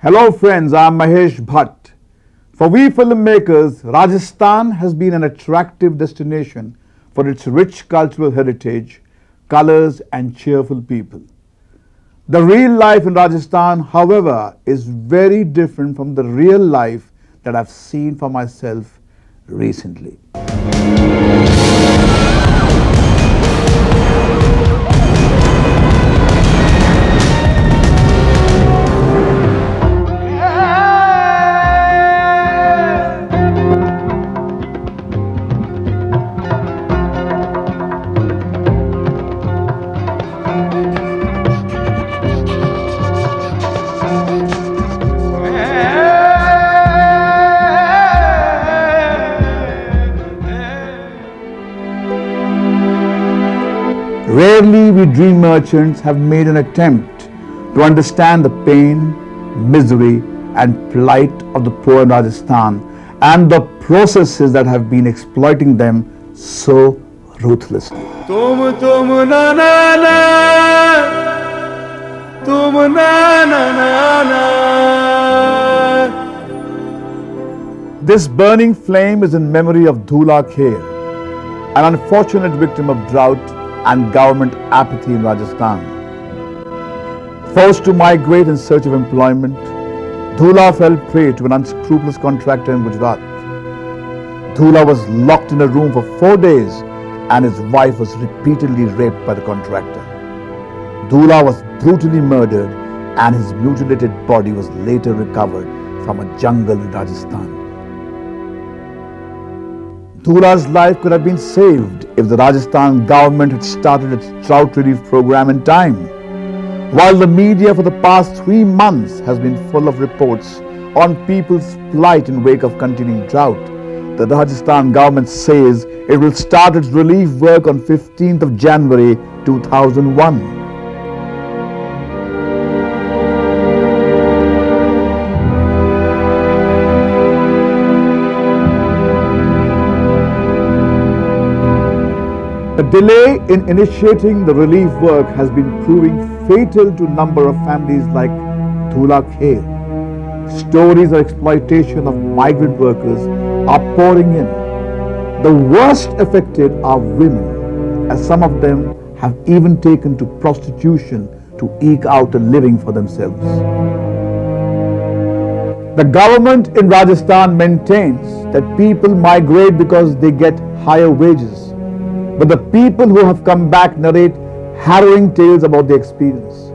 Hello friends, I am Mahesh Bhatt. For we filmmakers, Rajasthan has been an attractive destination for its rich cultural heritage, colors and cheerful people. The real life in Rajasthan, however, is very different from the real life that I've seen for myself recently. Rarely we dream merchants have made an attempt to understand the pain, misery and plight of the poor in Rajasthan and the processes that have been exploiting them so ruthlessly. This burning flame is in memory of Dhula Kher, an unfortunate victim of drought and government apathy in Rajasthan. Forced to migrate in search of employment, Dhula fell prey to an unscrupulous contractor in Gujarat. Dhula was locked in a room for 4 days and his wife was repeatedly raped by the contractor. Dhula was brutally murdered and his mutilated body was later recovered from a jungle in Rajasthan. Dhula's life could have been saved if the Rajasthan government had started its drought relief program in time. While the media for the past 3 months has been full of reports on people's plight in wake of continuing drought, the Rajasthan government says it will start its relief work on 15th of January 2001. The delay in initiating the relief work has been proving fatal to a number of families like Dhula Kher. Stories of exploitation of migrant workers are pouring in. The worst affected are women, as some of them have even taken to prostitution to eke out a living for themselves. The government in Rajasthan maintains that people migrate because they get higher wages. But the people who have come back narrate harrowing tales about their experience.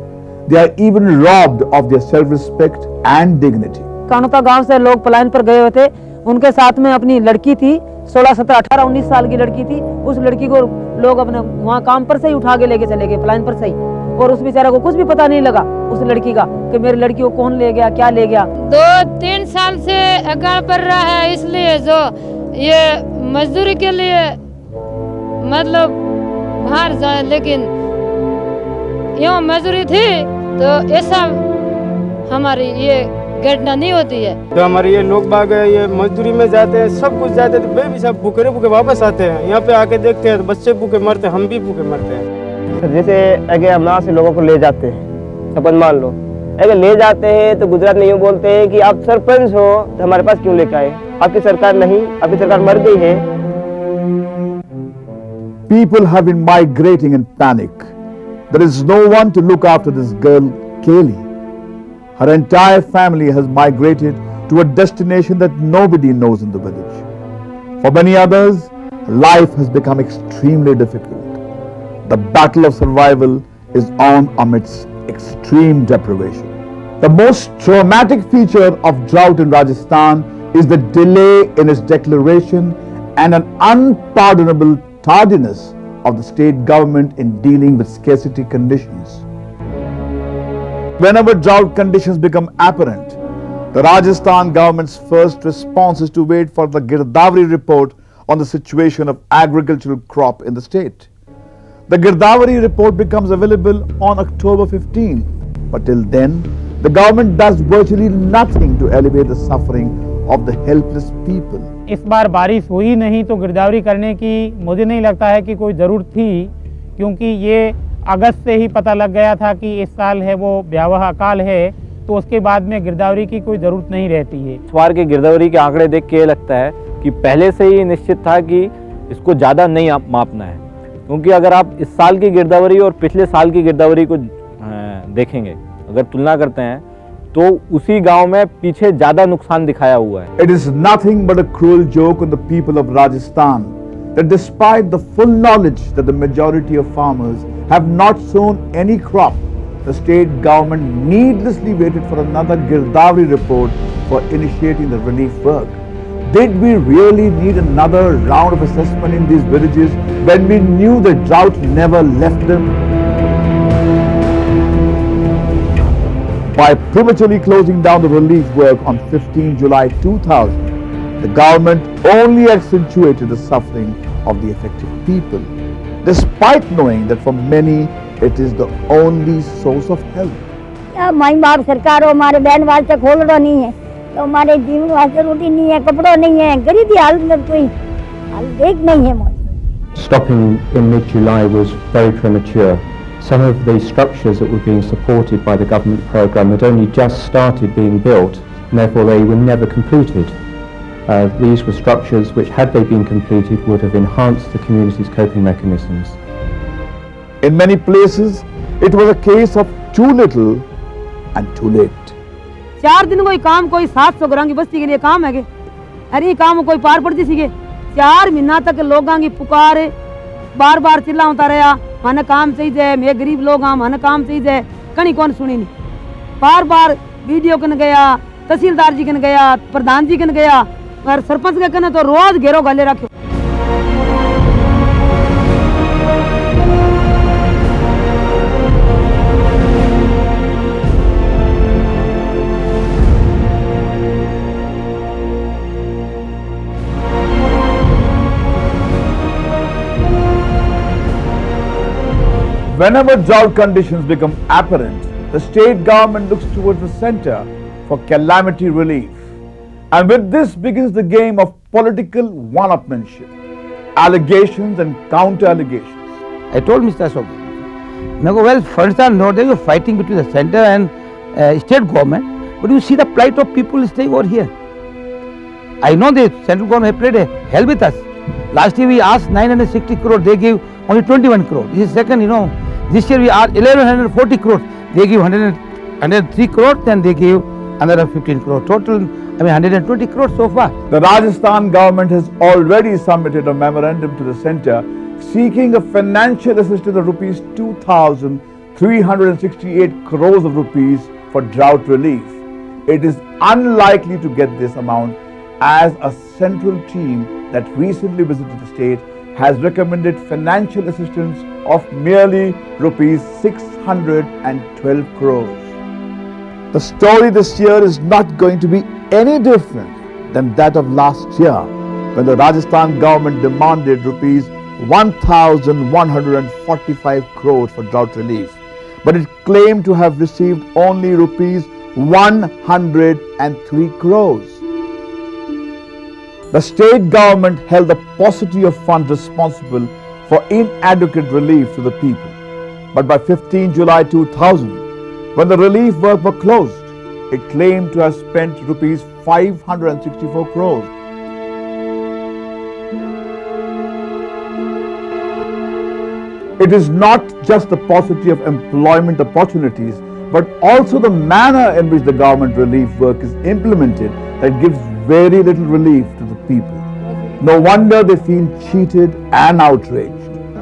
They are even robbed of their self-respect and dignity. Kanota गांव से लोग पलायन पर गए हुए थे, उनके साथ में अपनी लड़की थी, 16, 17, 18, 19 साल की लड़की थी। उस लड़की को लोग अपने वहाँ काम पर से ही उठा के लेके चले गए, पलायन पर से ही, और उस बेचारा को कुछ भी पता नहीं लगा उस लड़की का कि मेरी लड़की को कौन ले गया, क्या ले गया। 2-3 साल से अकाल पड़ रहा है, इसलिए जो ये मजदूरी के लिए मतलब बाहर जाए, लेकिन यहाँ मजदूरी थी तो ऐसा हमारी ये घटना नहीं होती है। तो हमारे ये लोग बाग ये मजदूरी में जाते हैं, सब कुछ जाते हैं, तो वे भी सब भूखे भूखे वापस आते हैं। यहाँ पे आके देखते हैं तो बच्चे भूखे मरते हैं, हम भी भूखे मरते हैं। जैसे अगर हम यहाँ से लोगों को ले जाते हैं, सपोज मान लो अगर ले जाते हैं तो गुजरात में यूँ बोलते हैं कि आप सरपंच हो तो हमारे पास क्यों लेकर आए, आपकी सरकार नहीं, आपकी सरकार मर गई है। People have been migrating in panic. There is no one to look after this girl, Kaylee. Her entire family has migrated to a destination that nobody knows in the village. For many others, life has become extremely difficult. The battle of survival is on amidst extreme deprivation. The most traumatic feature of drought in Rajasthan is the delay in its declaration and an unpardonable tardiness of the state government in dealing with scarcity conditions. Whenever drought conditions become apparent, the Rajasthan government's first response is to wait for the Girdavari report on the situation of agricultural crop in the state. The Girdavari report becomes available on October 15, but till then, the government does virtually nothing to alleviate the suffering of the helpless people. इस बार बारिश हुई नहीं तो गिरदावरी करने की मुझे नहीं लगता है कि कोई ज़रूरत थी, क्योंकि ये अगस्त से ही पता लग गया था कि इस साल है वो भयावह अकाल है। तो उसके बाद में गिरदावरी की कोई ज़रूरत नहीं रहती है। इस बार के गिरदावरी के आंकड़े देख के ये लगता है कि पहले से ही निश्चित था कि इसको ज़्यादा नहीं मापना है, क्योंकि अगर आप इस साल की गिरदावरी और पिछले साल की गिरदावरी को देखेंगे, अगर तुलना करते हैं तो उसी गांव में पीछे ज़्यादा नुकसान दिखाया हुआ है। It is nothing but a cruel joke on the people of Rajasthan that despite the full knowledge that the majority of farmers have not sown any crop, the state government needlessly waited for another Girdavri report for initiating the relief work. Did we really need another round of assessment in these villages when we knew the drought never left them? By prematurely closing down the relief work on 15 July 2000, the government only accentuated the suffering of the affected people, despite knowing that for many it is the only source of help. माई बाप सरकार हमारे बहन वास्ते खोल रहा नहीं है, तो हमारे जीवन वास्ते रोटी नहीं है, कपड़ा नहीं है, गरीबी हालत में कोई हाल देख नहीं है। Stopping in mid-July was very premature. Some of the structures that were being supported by the government programme had only just started being built, and therefore they were never completed. These were structures which, had they been completed, would have enhanced the community's coping mechanisms. In many places, it was a case of too little and too late. 4 दिन कोई काम कोई 700 घरों की बस्ती के लिए काम है के, अरे ये काम कोई पार पड़ती सी के 4 महीना तक लोगों की पुकार बार बार चिल्ला होता रहा, मन काम चाहिए, मैं गरीब लोग हाँ मन काम चाहिए, कहीं कौन सुनी नहीं। बार बार वीडियो कन गया, तहसीलदार जी कन गया, प्रधान जी कन गया, और सरपंच के कन तो रोज घेरो गले रखे। Whenever drought conditions become apparent, the state government looks towards the centre for calamity relief. And with this begins the game of political one-upmanship, allegations and counter-allegations. I told Mr. Ashok, well, funds are not there, you're fighting between the centre and state government, but you see the plight of people staying over here. I know the central government played a hell with us. Last year we asked 960 crore, they gave only 21 crore. This is second, this year we asked 1140 crore, they give 103 crore, then they gave another 15 crore. Total, 120 crore so far. The Rajasthan government has already submitted a memorandum to the centre seeking a financial assistance of rupees 2,368 crores of rupees for drought relief. It is unlikely to get this amount as a central team that recently visited the state has recommended financial assistance of merely rupees 612 crores. The story this year is not going to be any different than that of last year, when the Rajasthan government demanded rupees 1,145 crores for drought relief, but it claimed to have received only rupees 103 crores. The state government held the paucity of funds responsible for inadequate relief to the people. But by 15 July 2000, when the relief work were closed, it claimed to have spent rupees 564 crores. It is not just the paucity of employment opportunities, but also the manner in which the government relief work is implemented that gives very little relief to the people. No wonder they feel cheated and outraged.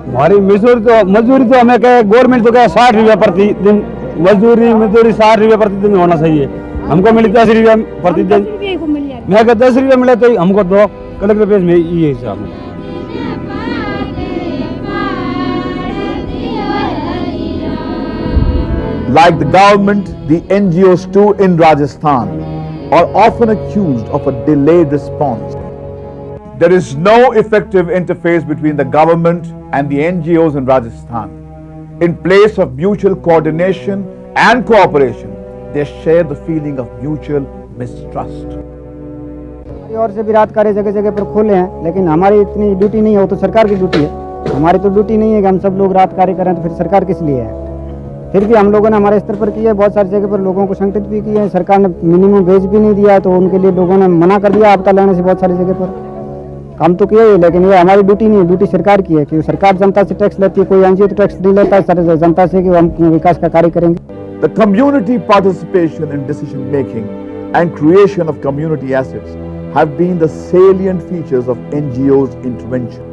हमारी मजदूरी तो हमें क्या government तो क्या 60 रुपया प्रति दिन मजदूरी 60 रुपया प्रति दिन होना चाहिए, हमको मिली 10 रुपया प्रति दिन। मैं अगर 10 रुपया मिले तो हमको दो, कलेक्टर पेज में ये हिसाब है। Like the government, the NGOs too in Rajasthan are often accused of a delayed response. There is no effective interface between the government and the NGOs in Rajasthan. In place of mutual coordination and cooperation, they share the feeling of mutual mistrust. और से भी रात कार्य जगह जगह पर खोले हैं, लेकिन हमारी इतनी ड्यूटी नहीं है, वो तो सरकार की ड्यूटी है। हमारी तो ड्यूटी नहीं है कि हम सब लोग रात कार्य करें, तो फिर सरकार किस लिए है? फिर भी हम लोगों ने हमारे स्तर पर किया है, बहुत सारी जगह पर लोगों को संगठित भी किया है, सरकार ने मिनिमम वेज भी नहीं दिया, तो उनके लिए लोगों ने मना कर दिया आपदा लेने से। बहुत सारी जगह पर काम तो किया है, लेकिन ये हमारी ड्यूटी नहीं है, ड्यूटी सरकार की है कि सरकार जनता से टैक्स लेती है, कोई एनजीओ तो टैक्स नहीं लेता है जनता से कि हम विकास का कार्य करेंगे। The community participation in decision making and creation of community assets have been the salient features of NGO's intervention.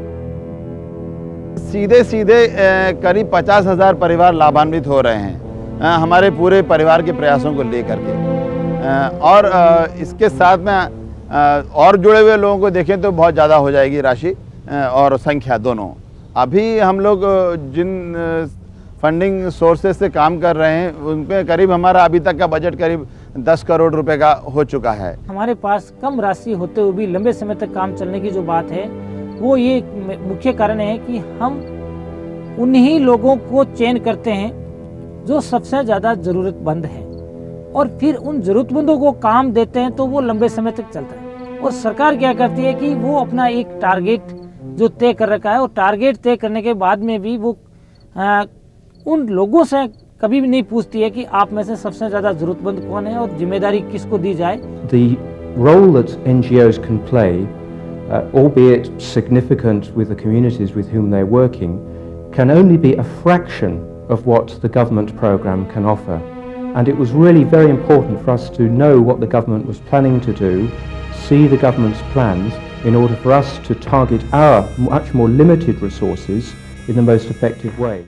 सीधे सीधे करीब 50,000 परिवार लाभान्वित हो रहे हैं हमारे पूरे परिवार के प्रयासों को लेकर के, और इसके साथ में और जुड़े हुए लोगों को देखें तो बहुत ज़्यादा हो जाएगी राशि और संख्या दोनों। अभी हम लोग जिन फंडिंग सोर्सेज से काम कर रहे हैं उनपे करीब हमारा अभी तक का बजट करीब 10 करोड़ रुपए का हो चुका है। हमारे पास कम राशि होते हुए भी लंबे समय तक काम चलने की जो बात है वो ये मुख्य कारण है कि हम उन्हीं लोगों को चयन करते हैं जो सबसे ज़्यादा ज़रूरतमंद है, और फिर उन ज़रूरतमंदों को काम देते हैं तो वो लंबे समय तक चलता है। और सरकार क्या करती है कि वो अपना एक टारगेट जो तय कर रखा है, और टारगेट तय करने के बाद में भी वो उन लोगों से कभी भी नहीं पूछती है कि आप में से सबसे ज़्यादा ज़रूरतमंद कौन है और जिम्मेदारी किसको दी जाए। The role that NGOs can play, albeit significant with the communities with whom they're working, can only be a fraction of what the government program can offer. And it was really very important for us to know what the government was planning to do, see the government's plans, in order for us to target our much more limited resources in the most effective way.